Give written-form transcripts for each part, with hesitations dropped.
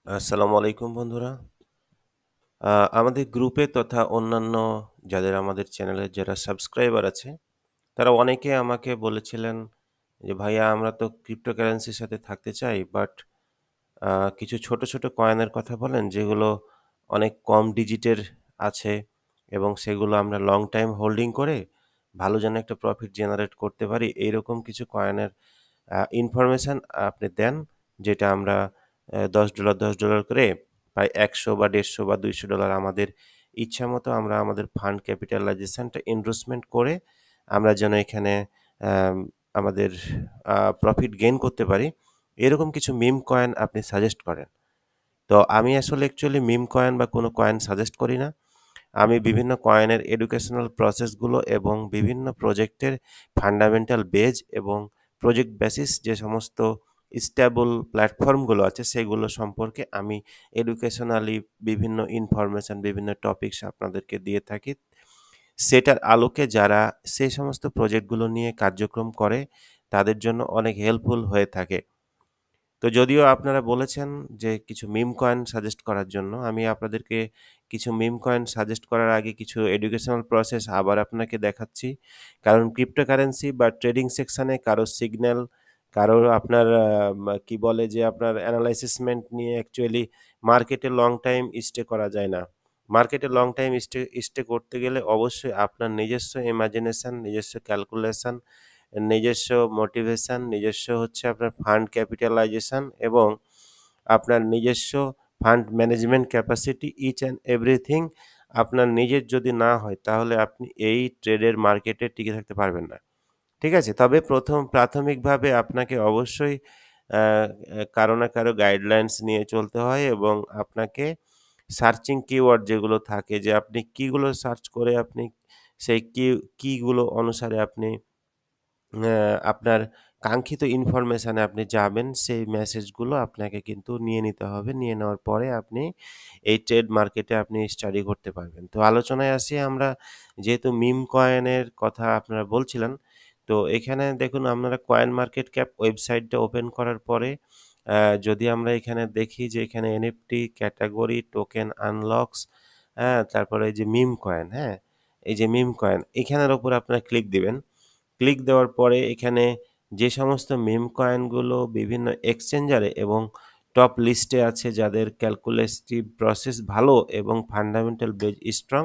আসসালামু আলাইকুম বন্ধুরা। আমাদের গ্রুপে তথা অন্যান্য যাদের আমাদের চ্যানেলের যারা সাবস্ক্রাইবার আছে, তারা অনেকে আমাকে বলেছিলেন যে, "ভাইয়া আমরা তো ক্রিপ্টোকারেন্সির সাথে থাকতে চাই, বাট আ কিছু ছোট, ছোট কয়েনের কথা বলেন যেগুলো অনেক কম ডিজিটের আছে এবং সেগুলো আমরা লং টাইম হোল্ডিং করে ভালো যেন একটা প্রফিট জেনারেট করতে পারি। এইরকম কিছু কয়েনের ইনফরমেশন আপনি দেন, যেটা আমরা $10 $10 করে প্রায় ১০০ বা ১৫০ বা $200 আমাদের ইচ্ছামতো আমরা আমাদের ফান্ড ক্যাপিটালাইজেশনটা ইনভেস্টমেন্ট করে আমরা যেন এখানে অ্যাম আমাদের প্রফিট গেইন করতে পারি। এরকম কিছু মিম কয়েন আপনি সাজেস্ট করেন।" তো আমি আসলে অ্যাকচুয়ালি মিম কয়েন বা কোনো কয়েন সাজেস্ট করি না। আমি বিভিন্ন কয়েনের এডুকেশনাল প্রসেসগুলো এবং বিভিন্ন প্রজেক্টের ফান্ডামেন্টাল বেজ এবং প্রজেক্ট বেসিস যে সমস্ত স্টেবল প্ল্যাটফর্মগুলো আছে সেগুলো সম্পর্কে আমি এডুকেশনালি বিভিন্ন ইনফরমেশন, বিভিন্ন টপিকস আপনাদেরকে দিয়ে থাকি। সেটার আলোকে যারা সেই সমস্ত প্রজেক্টগুলো নিয়ে কার্যক্রম করে তাদের জন্য অনেক হেল্পফুল হয়ে থাকে। তো যদিও আপনারা বলেছেন যে কিছু মিম কয়েন সাজেস্ট করার জন্য, আমি আপনাদেরকে কিছু মিম কয়েন সাজেস্ট করার আগে কিছু এডুকেশনাল প্রসেস আবার আপনাকে দেখাচ্ছি। কারণ ক্রিপ্টোকারেন্সি বা ট্রেডিং সেকশনে কারো সিগন্যাল, কারো আপনার কি বলে যে আপনার অ্যানালাইসিসমেন্ট নিয়ে অ্যাকচুয়ালি মার্কেটে লং টাইম স্টে করা যায় না। মার্কেটে লং টাইম স্টে করতে গেলে অবশ্যই আপনার নিজস্ব ইমাজিনেশন, নিজস্ব ক্যালকুলেশন, নিজস্ব মোটিভেশন, নিজস্ব হচ্ছে আপনার ফান্ড ক্যাপিটালাইজেশন এবং আপনার নিজস্ব fund management capacity each and everything আপনার নিজের যদি না হয় তাহলে আপনি এই ট্রেডের মার্কেটে টিকে থাকতে পারবেন না। ঠিক আছে? তবে প্রাথমিকভাবে আপনাকে অবশ্যই আ কারো না কারো গাইডলাইনস নিয়ে চলতে হয় এবং আপনাকে সার্চিং কিওয়ার্ড যেগুলো থাকে যে আপনি কিগুলো সার্চ করে আপনি সেই কিগুলো অনুসারে আপনি আপনার কাঙ্ক্ষিত ইনফরমেশনে আপনি যাবেন, সেই মেসেজগুলো আপনাকে কিন্তু নিয়ে নিতে হবে। নিয়ে নেওয়ার পরে আপনি এই ট্রেড মার্কেটে আপনি স্টাডি করতে পারবেন। তো আলোচনায় আসি আমরা, যেহেতু মিম কয়েনের কথা আপনারা বলছিলেন, তো এখানে দেখুন আপনারা কয়েন মার্কেট ক্যাপ ওয়েবসাইটটা ওপেন করার পরে যদি আমরা এখানে দেখি যে এখানে এনএফটি ক্যাটেগরি, টোকেন আনলক্স, হ্যাঁ? তারপরে এই যে মিম কয়েন, হ্যাঁ? এই যে মিম কয়েন, এখানের উপর আপনারা ক্লিক দিবেন। ক্লিক দেওয়ার পরে এখানে যে সমস্ত মিম কয়েনগুলো বিভিন্ন এক্সচেঞ্জারে এবং টপ লিস্টে আছে, যাদের ক্যালকুলেটিভ প্রসেস ভালো এবং ফান্ডামেন্টাল বেজ স্ট্রং,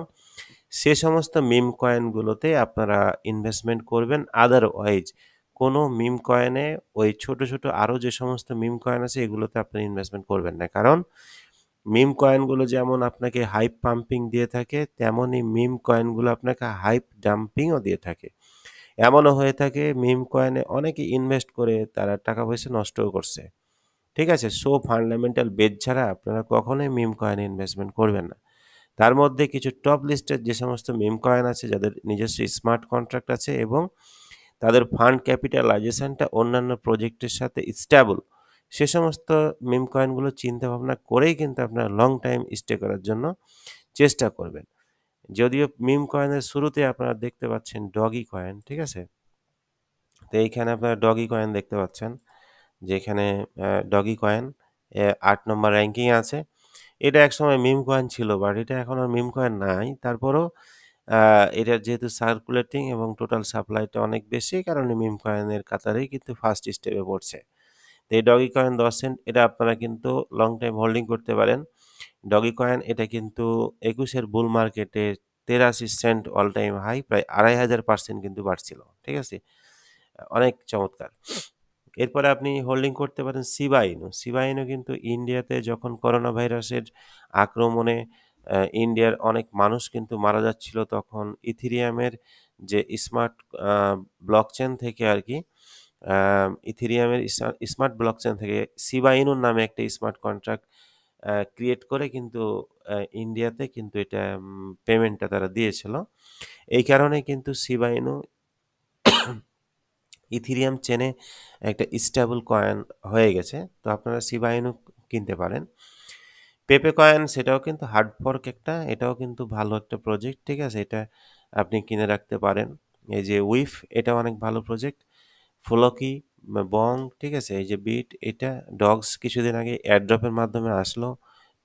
সে সমস্ত মিম কয়েনগুলোতে আপনারা ইনভেস্টমেন্ট করবেন। আদারওয়াইজ কোনো মিম কয়েনে ওই ছোট, ছোট আরও যে সমস্ত মিম কয়েন আছে এগুলোতে আপনারা ইনভেস্টমেন্ট করবেন না। কারণ মিম কয়েনগুলো যেমন আপনাকে হাইপ পাম্পিং দিয়ে থাকে, তেমনই মিম কয়েনগুলো আপনাকে হাইপ ডাম্পিংও দিয়ে থাকে। এমনও হয়ে থাকে মিম কয়েনে অনেকে ইনভেস্ট করে তারা টাকা-পয়সা নষ্টও করছে। ঠিক আছে? সো ফান্ডামেন্টাল বেস ছাড়া আপনারা কখনোই মিম কয়েনে ইনভেস্টমেন্ট করবেন না। তার মধ্যে কিছু টপ লিস্টেড যে সমস্ত মিম কয়েন আছে যাদের নিজস্ব স্মার্ট কন্ট্রাক্ট আছে এবং তাদের ফান্ড ক্যাপিটালাইজেশনটা অন্যান্য প্রজেক্টের সাথে স্টেবল, সে সমস্ত মিম কয়েনগুলো চিন্তা ভাবনা করেই কিন্তু আপনারা লং টাইম স্টে করার জন্য চেষ্টা করবেন। যদিও মিম কয়েনের শুরুতে আপনারা দেখতে পাচ্ছেন ডগি কয়েন, ঠিক আছে? তো এইখানে আপনারা ডগি কয়েন দেখতে পাচ্ছেন, যেখানে ডগি কয়েন ৮ নম্বর র‍্যাংকিং এ আছে। এটা একসময় মিম কয়েন ছিল, বাট এটা এখন আর মিম কয়েন নাই। তারপরেও আ এটার যেহেতু সার্কুলেটিং এবং টোটাল সাপ্লাইটা অনেক বেশি, এই কারণে মিম কয়েনের কাতারেই কিন্তু ফার্স্ট স্টেপে পড়ছে। তো এই ডগি কয়েন ১০ সেন্ট, এটা আপনারা কিন্তু লং টাইম হোল্ডিং করতে পারেন। ডগি কয়েন এটা কিন্তু ২১ এর বুল মার্কেটে ৮৩ সেন্ট অল টাইম হাই, প্রায় ২৫০০% কিন্তু বাড়ছিল। ঠিক আছে? অনেক চমৎকার। এরপরে আপনি হোল্ডিং করতে পারেন শিবা ইনু। শিবা ইনু কিন্তু ইন্ডিয়াতে যখন করোনা ভাইরাসের আক্রমণে ইন্ডিয়ার অনেক মানুষ কিন্তু মারা যাচ্ছিল, তখন ইথেরিয়ামের যে স্মার্ট আ ব্লকচেন থেকে আরকি, আ ইথেরিয়ামের স্মার্ট ব্লকচেন থেকে শিবা ইনুর নামে একটা স্মার্ট কন্ট্রাক্ট ক্রিয়েট করে কিন্তু ইন্ডিয়াতে কিন্তু এটা পেমেন্টটা তারা দিয়েছিল। এই কারণে কিন্তু শিবা ইনু ইথেরিয়াম চেনে একটা স্টেবল কয়েন হয়ে গেছে। তো আপনারা শিবা ইনু কিনতে পারেন। পেপে কয়েন সেটাও কিন্তু হার্ড ফর্ক একটা, এটাও কিন্তু ভালো একটা প্রজেক্ট, ঠিক আছে? এটা আপনি কিনে রাখতে পারেন। এই যে উইফ, এটাও অনেক ভালো প্রজেক্ট। ফ্লোকি, বং, ঠিক আছে? এই যে বিট এটা, ডগস কিছুদিন আগে এয়ারড্রপের মাধ্যমে আসলো,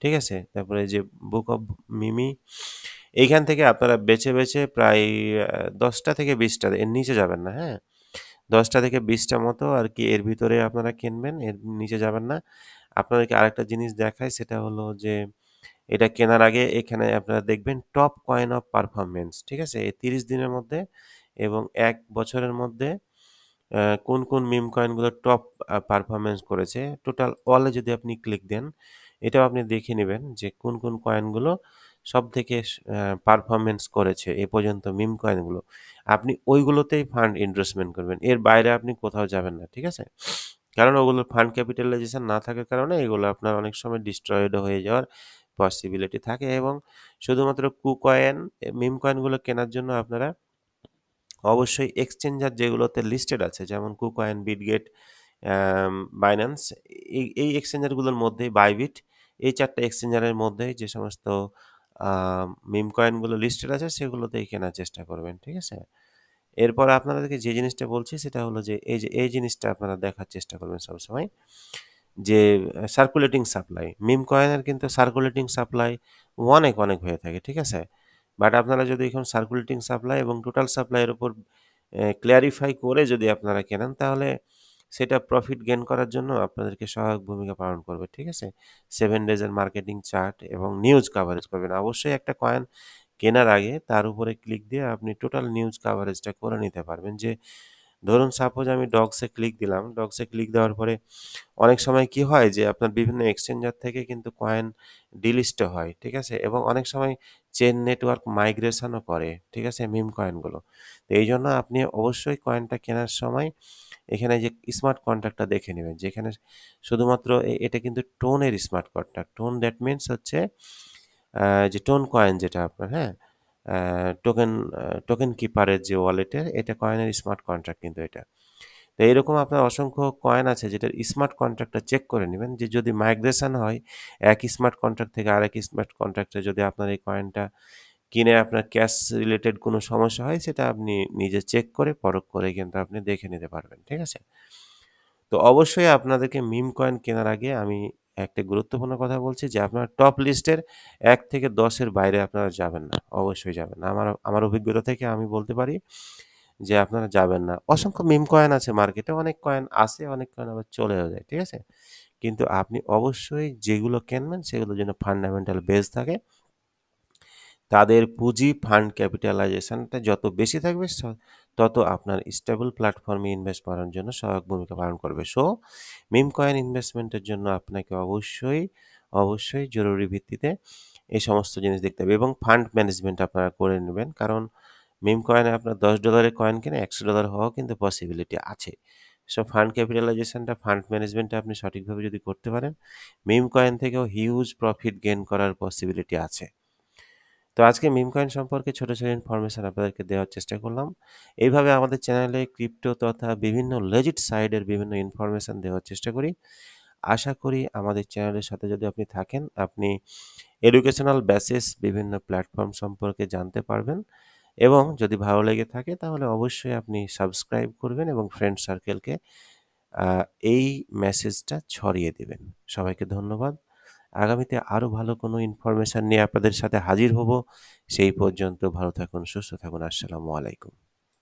ঠিক আছে? তারপরে এই যে বুক অফ মিমি, এইখান থেকে আপনারা বেছে, বেছে প্রায় ১০টা থেকে ২০টা, এর নিচে যাবেন না, হ্যাঁ? ১০টা থেকে ২০টা মতো আরকি এর ভিতরে আপনারা কিনবেন, এর নিচে যাবেন না। আপনাদেরকে আরেকটা জিনিস দেখাই, সেটা হলো যে এটা কেনার আগে এখানে আপনারা দেখবেন টপ কয়েন অফ পারফরম্যান্স, ঠিক আছে? এই ৩০ দিনের মধ্যে এবং ১ বছরের মধ্যে কোন, কোন মিম কয়েনগুলো টপ পারফরম্যান্স করেছে। টোটাল অল এ যদি আপনি ক্লিক দেন, এটাও আপনি দেখে নিবেন যে কোন, কোন কয়েনগুলো সবথেকে পারফরম্যান্স করেছে এ পর্যন্ত মিম কয়েনগুলো। আপনি ওইগুলোতেই ফান্ড ইনভেস্টমেন্ট করবেন। এর বাইরে আপনি কোথাও যাবেন না, ঠিক আছে? কারণ ওগুলোর ফান্ড ক্যাপিটালাইজেশন না থাকার কারণে এগুলো আপনার অনেক সময় ডিস্ট্রয়েড হয়ে যাওয়ার পসিবিলিটি থাকে এবং শুধুমাত্র কয়েন, মিম কয়েনগুলো কেনার জন্য আপনারা অবশ্যই এক্সচেঞ্জার যেগুলোতে লিস্টেড আছে যেমন কুকয়েন, বিটগেট, বাইন্যান্স, এই এক্সচেঞ্জারগুলোর মধ্যেই বাইবিট, এই ৪ টা এক্সচেঞ্জারের মধ্যেই যে সমস্ত আ মিম কয়েনগুলো লিস্টেড আছে সেগুলোতেই কেনার চেষ্টা করবেন। ঠিক আছে? এরপর আপনাদেরকে যে জিনিসটা বলছি সেটা হলো যে এই জিনিসটা আপনারা দেখার চেষ্টা করবেন সবসময় যে সার্কুলেটিং সাপ্লাই। মিম কয়েনের কিন্তু সার্কুলেটিং সাপ্লাই অনেক, অনেক হয়ে থাকে। ঠিক আছে? বাট আপনারা যদি এখন সার্কুলেটিং সাপ্লাই এবং টোটাল সাপ্লাই এর উপর ক্লারিফাই করে যদি আপনারা কেনেন তাহলে সেটা প্রফিট গেইন করার জন্য আপনাদেরকে সহায়ক ভূমিকা পালন করবে। ঠিক আছে? 7 ডেজ এর মার্কেটিং চার্ট এবং নিউজ কভারেজ করবেন। অবশ্যই একটা কয়েন কেনার আগে তার উপরে ক্লিক দিয়ে আপনি টোটাল নিউজ কভারেজটা করে নিতে পারবেন যে ধরুন সাপোজ আমি ডগসে ক্লিক দিলাম। ডগসে ক্লিক দেওয়ার পরে অনেক সময় কি হয় যে আপনার বিভিন্ন এক্সচেঞ্জার থেকে কিন্তু কয়েন ডিলিস্ট হয়। ঠিক আছে? এবং অনেক সময় চেইন নেটওয়ার্ক মাইগ্রেশনও করে। ঠিক আছে? মিম কয়েনগুলো। তো এইজন্য আপনি অবশ্যই কয়েনটা কেনার সময় এখানে যে স্মার্ট কন্ট্রাক্টটা দেখে নিবেন। যেখানে শুধুমাত্র এটা কিন্তু টোনের smart contract. Tone that means হচ্ছে আ যে টোন কয়েন যেটা আপনার, হ্যাঁ? আ টোকেন টোকেন কিপারের যে ওয়ালেটের এটা কয়েনের স্মার্ট কন্ট্রাক্ট কিন্তু এটা। তো এইরকম আপনার অসংখ্য কয়েন আছে যেটার স্মার্ট কন্ট্রাক্টটা চেক করে নিবেন যে যদি মাইগ্রেশন হয় এক স্মার্ট কন্ট্রাক্ট থেকে আরেক স্মার্ট কন্ট্রাক্টে যদি আপনার এই কয়েনটা কিনে আপনার ক্যাশ রিলেটেড কোনো সমস্যা হয় সেটা আপনি নিজে চেক করে পরখ করে কিন্তু আপনি দেখে নিতে পারবেন। ঠিক আছে? তো অবশ্যই আপনাদেরকে মিম কয়েন কেনার আগে আমি একটা গুরুত্বপূর্ণ কথা বলছি যে আপনার টপ লিস্টের ১ থেকে ১০ এর বাইরে আপনারা যাবেন না। অবশ্যই যাবেন না। আমার আমার অভিজ্ঞতা থেকে আমি বলতে পারি যে আপনারা যাবেন না। অসংখ্য মিম কয়েন আছে মার্কেটে। অনেক কয়েন আসে, অনেক কয়েন আবার চলেও যায়। ঠিক আছে? কিন্তু আপনি অবশ্যই যেগুলো কিনবেন সেগুলোর জন্য ফান্ডামেন্টাল বেস থাকে। তাদের পুঁজি ফান্ড ক্যাপিটালাইজেশনটা যত বেশি থাকবে তত আপনার স্টেবল প্ল্যাটফর্মে ইনভেস্ট করার জন্য সহায়ক ভূমিকা পালন করবে। সো মিম কয়েন ইনভেস্টমেন্টের জন্য আপনাকে অবশ্যই, অবশ্যই জরুরি ভিত্তিতে এই সমস্ত জিনিস দেখতে হবে এবং ফান্ড ম্যানেজমেন্ট আপনারা করে নিবেন। কারণ মিম কয়েনে আপনার $১০ এর কয়েন কিনে $১০০ হওয়াও কিন্তু পসিবিলিটি আছে। সো ফান্ড ক্যাপিটালাইজেশনটা, ফান্ড ম্যানেজমেন্টটা আপনি সঠিকভাবে যদি করতে পারেন, মিম কয়েন থেকেও হিউজ প্রফিট গেইন করার পসিবিলিটি আছে। তো আজকে মিম কয়েন সম্পর্কে ছোট, ছোট ইনফরমেশন আপনাদেরকে দেওয়ার চেষ্টা করলাম। এইভাবে আমাদের চ্যানেলে ক্রিপ্টো তথা বিভিন্ন লেজিট সাইডের বিভিন্ন ইনফরমেশন দেওয়ার চেষ্টা করি। আশা করি আমাদের চ্যানেলের সাথে যদি আপনি থাকেন, আপনি এডুকেশনাল বেসিস বিভিন্ন প্ল্যাটফর্ম সম্পর্কে জানতে পারবেন এবং যদি ভালো লেগে থাকে তাহলে অবশ্যই আপনি সাবস্ক্রাইব করবেন এবং ফ্রেন্ড সার্কেলকে আ এই মেসেজটা ছড়িয়ে দিবেন। সবাইকে ধন্যবাদ। আগামীতে আরো ভালো কোনো ইনফরমেশন নিয়ে আপনাদের সাথে হাজির হব। সেই পর্যন্ত ভালো থাকুন, সুস্থ থাকুন। আসসালামু আলাইকুম।